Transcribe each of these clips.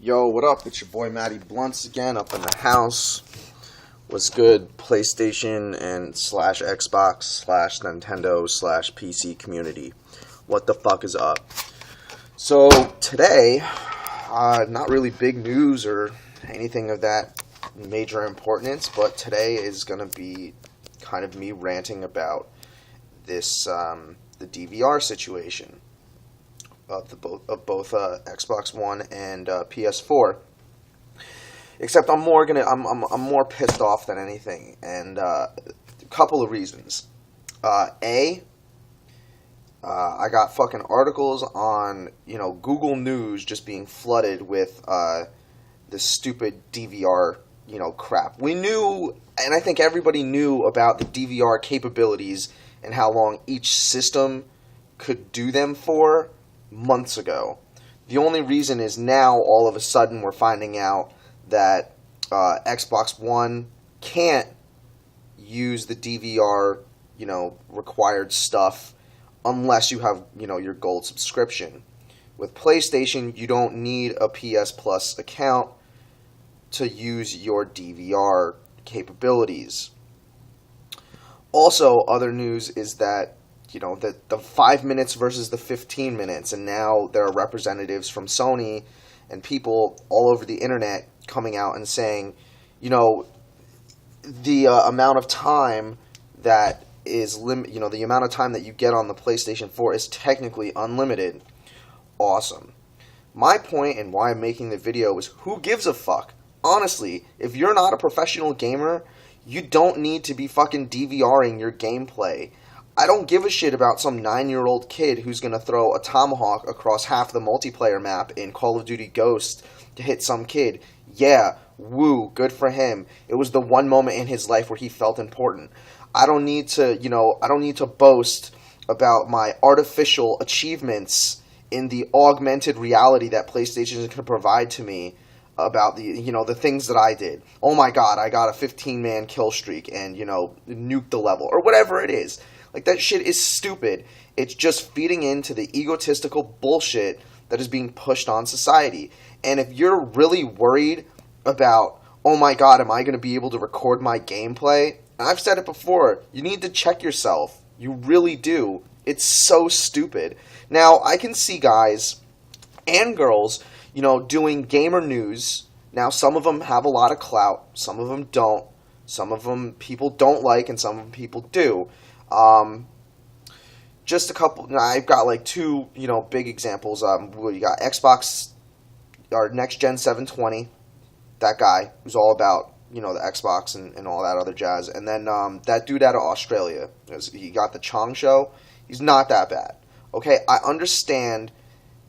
Yo, what up? It's your boy Matty Blunts again up in the house. What's good, PlayStation and slash Xbox slash Nintendo slash PC community? What the fuck is up? So today, not really big news or anything of that major importance, but today is going to be kind of me ranting about this the DVR situation of both Xbox One and PS4. Except I'm more pissed off than anything, and a couple of reasons. I got fucking articles on Google News just being flooded with this stupid DVR crap. We knew, and I think everybody knew about the DVR capabilities and how long each system could do them for months ago. The only reason is now all of a sudden we're finding out that Xbox One can't use the DVR, required stuff unless you have, your gold subscription. With PlayStation, you don't need a PS Plus account to use your DVR capabilities. Also, other news is that the 5 minutes versus the 15 minutes, and now there are representatives from Sony and people all over the internet coming out and saying, the amount of time that is the amount of time that you get on the PlayStation 4 is technically unlimited. Awesome. My point and why I'm making the video is, who gives a fuck? Honestly, if you're not a professional gamer, you don't need to be fucking DVRing your gameplay. I don't give a shit about some 9-year-old kid who's going to throw a tomahawk across half the multiplayer map in Call of Duty Ghost to hit some kid. Yeah, woo, good for him. It was the one moment in his life where he felt important. I don't need to boast about my artificial achievements in the augmented reality that PlayStation is going to provide to me about the things that I did. Oh my god, I got a 15-man kill streak and, nuked the level, or whatever it is. Like, that shit is stupid. It's just feeding into the egotistical bullshit that is being pushed on society. And if you're really worried about, oh my god, am I going to be able to record my gameplay? And I've said it before, you need to check yourself. You really do. It's so stupid. Now, I can see guys and girls, doing gamer news. Now, some of them have a lot of clout. Some of them don't. Some of them people don't like, and some of them people do. Just a couple. I've got like two, big examples. You got Xbox, our next gen 720. That guy who's all about the Xbox and all that other jazz. And then that dude out of Australia, he got the Chong show. He's not that bad. Okay, I understand.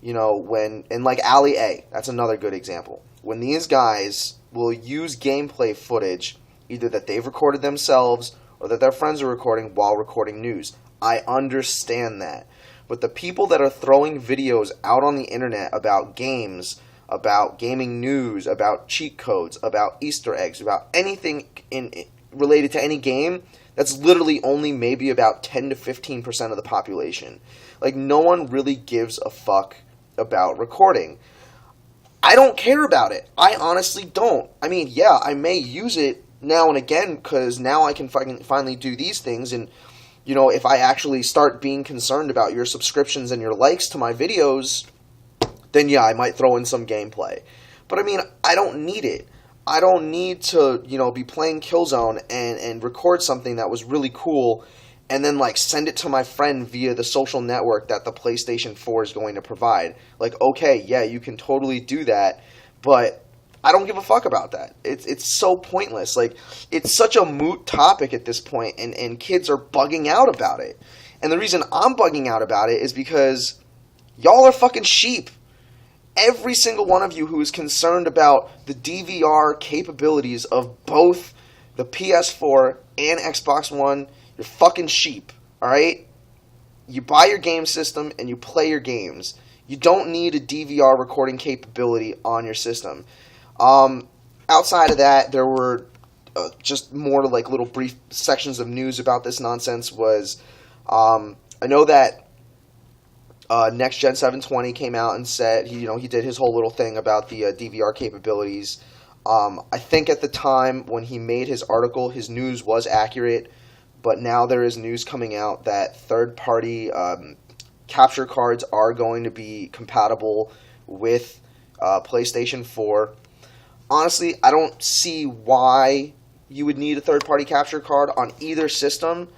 And like Ali A, that's another good example. When these guys will use gameplay footage, either that they've recorded themselves or that their friends are recording while recording news. I understand that. But the people that are throwing videos out on the internet about games, about gaming news, about cheat codes, about Easter eggs, about anything related to any game, that's literally only maybe about 10 to 15% of the population. Like, no one really gives a fuck about recording. I don't care about it. I honestly don't. I mean, yeah, I may use it now and again, because now I can finally do these things, and if I actually start being concerned about your subscriptions and your likes to my videos, then yeah, I might throw in some gameplay. But I mean, I don't need it. I don't need to be playing Killzone and record something that was really cool and then send it to my friend via the social network that the PlayStation 4 is going to provide. Like, okay, yeah, you can totally do that, but I don't give a fuck about that. It's so pointless. Like, it's such a moot topic at this point, and kids are bugging out about it. And the reason I'm bugging out about it is because y'all are fucking sheep. Every single one of you who is concerned about the DVR capabilities of both the PS4 and Xbox One, you're fucking sheep, alright? You buy your game system and you play your games. You don't need a DVR recording capability on your system. Outside of that, there were just more little brief sections of news about this nonsense. I know that Next Gen 720 came out and said, he did his whole little thing about the DVR capabilities. I think at the time when he made his article, his news was accurate, but now there is news coming out that third-party capture cards are going to be compatible with PlayStation 4. Honestly, I don't see why you would need a third-party capture card on either system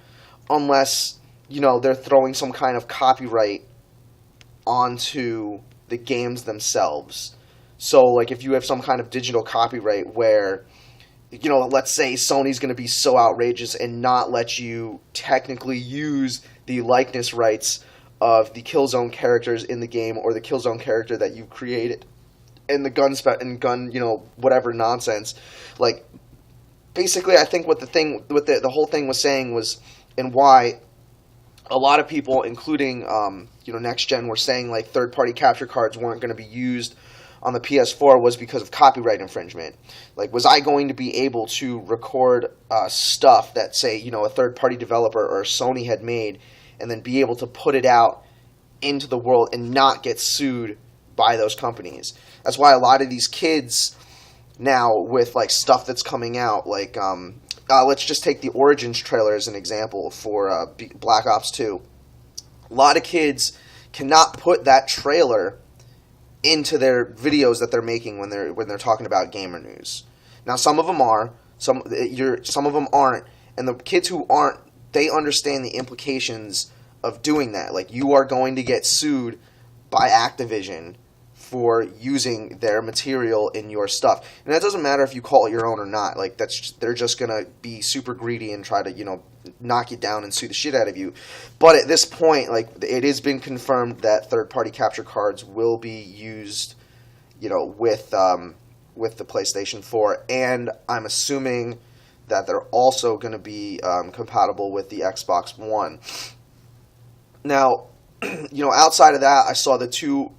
unless, they're throwing some kind of copyright onto the games themselves. So, like, if you have some kind of digital copyright where, let's say Sony's going to be so outrageous and not let you technically use the likeness rights of the Killzone characters in the game or the Killzone character that you created in the gun, whatever nonsense. Like, basically, I think what the whole thing was saying was, and why a lot of people, including, Next Gen, were saying, like, third-party capture cards weren't going to be used on the PS4 was because of copyright infringement. Like, was I going to be able to record stuff that, say, a third-party developer or Sony had made and then be able to put it out into the world and not get sued by those companies? That's why a lot of these kids now, with, like, stuff that's coming out, like, let's just take the Origins trailer as an example for Black Ops 2. A lot of kids cannot put that trailer into their videos that they're making when they're talking about gamer news. Now, some of them are, some of them aren't, and the kids who aren't, they understand the implications of doing that. Like, you are going to get sued by Activision for using their material in your stuff, and that doesn't matter if you call it your own or not. Like, they're just gonna be super greedy and try to knock you down and sue the shit out of you. But at this point, like, it has been confirmed that third-party capture cards will be used, with the PlayStation 4, and I'm assuming that they're also going to be compatible with the Xbox One. Now, outside of that, I saw the two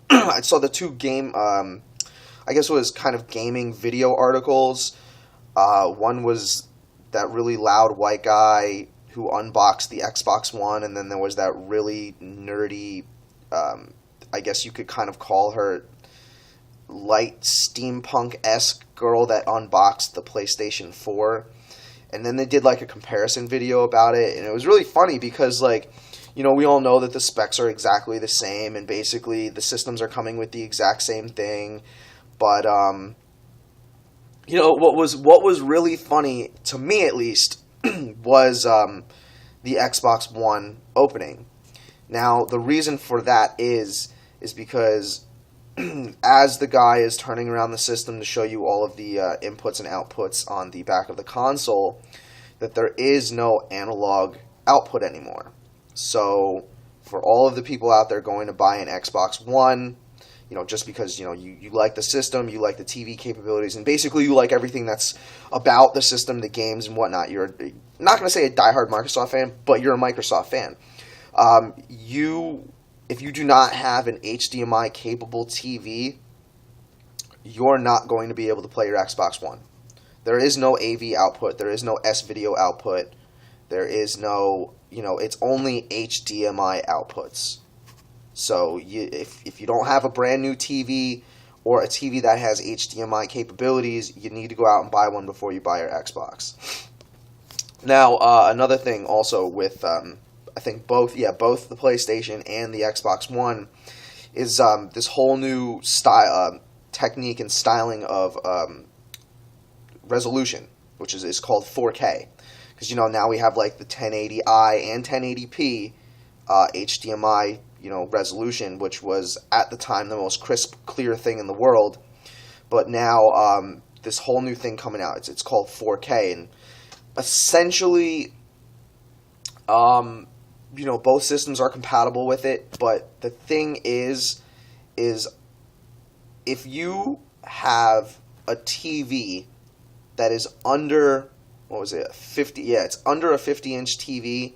game, I guess it was kind of gaming video articles. One was that really loud white guy who unboxed the Xbox One, and then there was that really nerdy, I guess you could kind of call her light steampunk-esque girl that unboxed the PlayStation 4. And then they did, like, a comparison video about it, and it was really funny because, like, we all know that the specs are exactly the same, and basically the systems are coming with the exact same thing. But, what was really funny, to me at least, was the Xbox One opening. Now, the reason for that is because as the guy is turning around the system to show you all of the inputs and outputs on the back of the console, that there is no analog output anymore. So, for all of the people out there going to buy an Xbox One, just because, you like the system, you like the TV capabilities, and basically you like everything that's about the system, the games, and whatnot. You're not going to say a diehard Microsoft fan, but you're a Microsoft fan. If you do not have an HDMI-capable TV, you're not going to be able to play your Xbox One. There is no AV output. There is no S-video output. There is no, it's only HDMI outputs. So if you don't have a brand new TV or a TV that has HDMI capabilities, you need to go out and buy one before you buy your Xbox. Now, another thing also with, I think both the PlayStation and the Xbox One is this whole new style, technique and styling of resolution, which is called 4K. Because, now we have, like, the 1080i and 1080p HDMI, resolution, which was, at the time, the most crisp, clear thing in the world. But now, this whole new thing coming out, it's called 4K. And essentially, both systems are compatible with it. But the thing is if you have a TV that is under... what was it? 50? Yeah, it's under a 50-inch TV.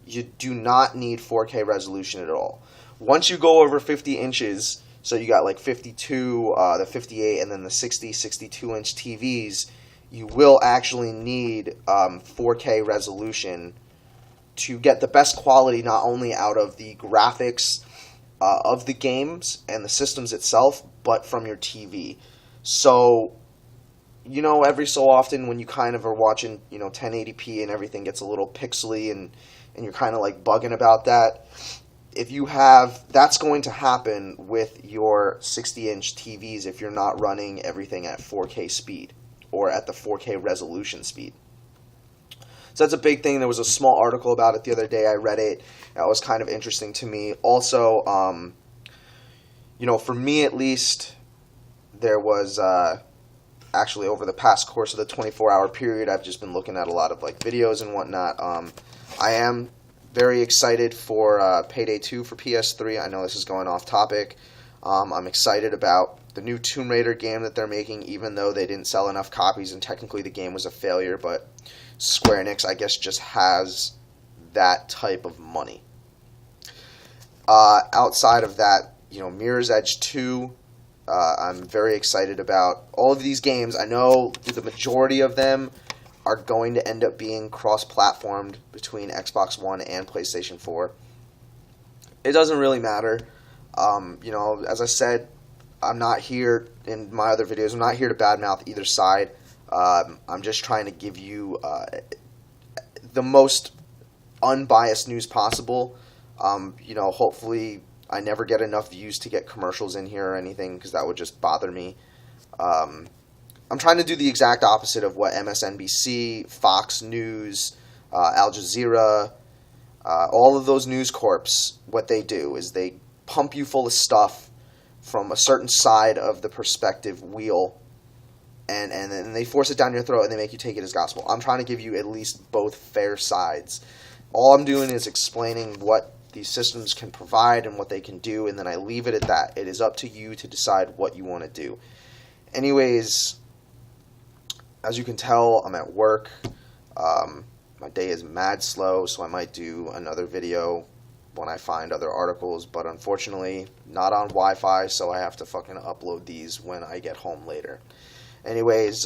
You do not need 4K resolution at all. Once you go over 50 inches, so you got like 52, the 58, and then the 60, 62-inch TVs, you will actually need 4K resolution to get the best quality, not only out of the graphics, of the games and the systems itself, but from your TV. So, every so often when you kind of are watching, 1080p and everything gets a little pixely and you're kind of like bugging about that. That's going to happen with your 60-inch TVs if you're not running everything at 4K speed or at the 4K resolution speed. So that's a big thing. There was a small article about it the other day. I read it. That was kind of interesting to me. Also, for me at least, there was actually over the past course of the 24-hour period, I've just been looking at a lot of like videos and whatnot. I am very excited for Payday 2 for PS3. I know this is going off topic. I'm excited about the new Tomb Raider game that they're making, even though they didn't sell enough copies and technically the game was a failure, but Square Enix, I guess, just has that type of money. Outside of that, Mirror's Edge 2, I'm very excited about. All of these games, I know the majority of them are going to end up being cross-platformed between Xbox One and PlayStation 4. It doesn't really matter. As I said, I'm not here in my other videos. I'm not here to badmouth either side. I'm just trying to give you the most unbiased news possible. Hopefully I never get enough views to get commercials in here or anything, because that would just bother me. I'm trying to do the exact opposite of what MSNBC, Fox News, Al Jazeera, all of those news corps, what they do is they pump you full of stuff from a certain side of the perspective wheel, and then they force it down your throat and they make you take it as gospel. I'm trying to give you at least both fair sides. All I'm doing is explaining what these systems can provide and what they can do, and then I leave it at that. It is up to you to decide what you want to do. Anyways, as you can tell, I'm at work. My day is mad slow, so I might do another video when I find other articles, but unfortunately not on Wi-Fi, so I have to fucking upload these when I get home later. Anyways,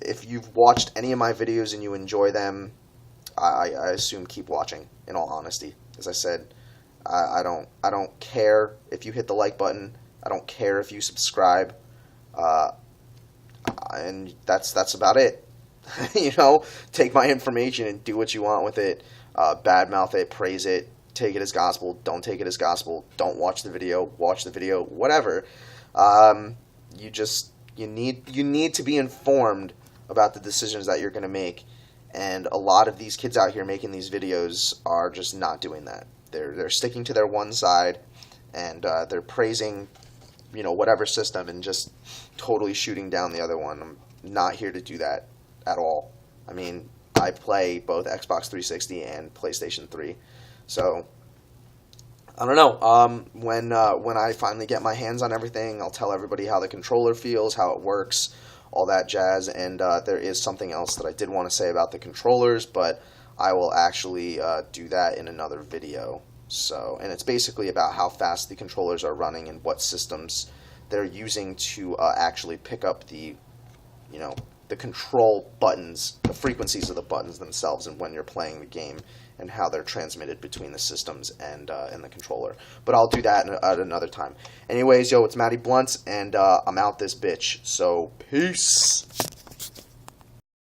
if you've watched any of my videos and you enjoy them, I assume keep watching, in all honesty. As I said, I don't care if you hit the like button. I don't care if you subscribe. And that's about it. Take my information and do what you want with it. Badmouth it, praise it, take it as gospel, don't take it as gospel, don't watch the video, watch the video, whatever. You need to be informed about the decisions that you're going to make, and a lot of these kids out here making these videos are just not doing that. They're sticking to their one side, and they're praising whatever system and just totally shooting down the other one. I'm not here to do that at all. I mean, I play both Xbox 360 and PlayStation 3, so I don't know. When I finally get my hands on everything, I'll tell everybody how the controller feels, how it works, all that jazz. And there is something else that I did want to say about the controllers, but I will actually do that in another video. And it's basically about how fast the controllers are running and what systems they're using to actually pick up the control buttons, the frequencies of the buttons themselves, and when you're playing the game, and how they're transmitted between the systems and the controller. But I'll do that at another time. Anyways, it's Matty Blunts, and I'm out this bitch. So, peace.